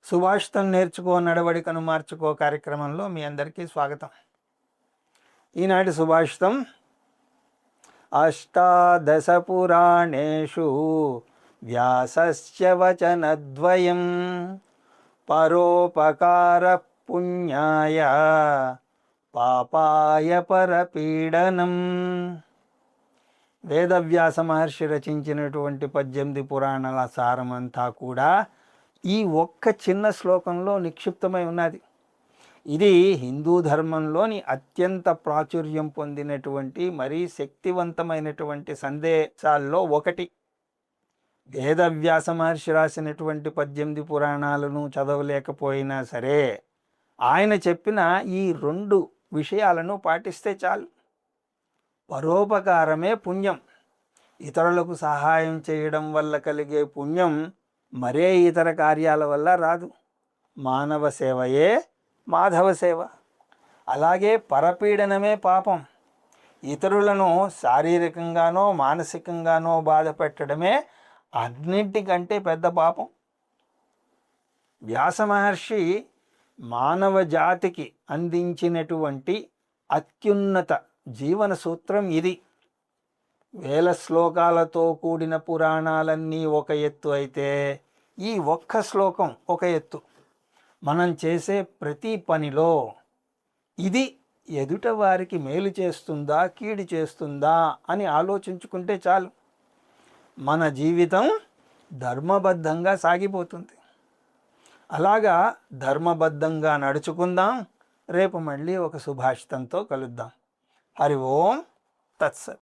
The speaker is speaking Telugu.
సుభాషితం నేర్చుకో నడవడికను మార్చుకో కార్యక్రమంలో మీ అందరికీ స్వాగతం. ఈనాటి సుభాషితం అష్టాదశ పురాణేషు వ్యాసస్య వచనద్వయం పరోపకార పుణ్యాయ పాపాయ పరపీడనం. వేదవ్యాస మహర్షి రచించినటువంటి 18 పురాణాల సారమంతా కూడా ఈ ఒక్క చిన్న శ్లోకంలో నిక్షిప్తమై ఉన్నది. ఇది హిందూ ధర్మంలోని అత్యంత ప్రాచుర్యం పొందినటువంటి మరీ శక్తివంతమైనటువంటి సందేశాల్లో ఒకటి. వేదవ్యాస మహర్షి రాసినటువంటి 18 పురాణాలను చదవలేకపోయినా సరే ఆయన చెప్పిన ఈ 2 విషయాలను పాటిస్తే చాలు. పరోపకారమే పుణ్యం. ఇతరులకు సహాయం చేయడం వల్ల కలిగే పుణ్యం మరే ఇతర కార్యాల వల్ల రాదు. మానవ సేవయే మాధవ సేవ. అలాగే పరపీడనమే పాపం. ఇతరులను శారీరకంగానో మానసికంగానో బాధ పెట్టడమే అన్నింటికంటే పెద్ద పాపం. వ్యాస మహర్షి మానవ జాతికి అందించినటువంటి అత్యున్నత జీవన సూత్రం ఇది. వేల శ్లోకాలతో కూడిన పురాణాలన్నీ ఒక ఎత్తు అయితే ఈ ఒక్క శ్లోకం ఒక ఎత్తు. మనం చేసే ప్రతి పనిలో ఇది ఎదుట వారికి మేలు చేస్తుందా కీడు చేస్తుందా అని ఆలోచించుకుంటే చాలు. మన జీవితం ధర్మబద్ధంగా సాగిపోతుంది. అలాగా ధర్మబద్ధంగా నడుచుకుందాం. రేపు మళ్ళీ ఒక సుభాషితంతో కలుద్దాం. హరి ఓం తత్సత్.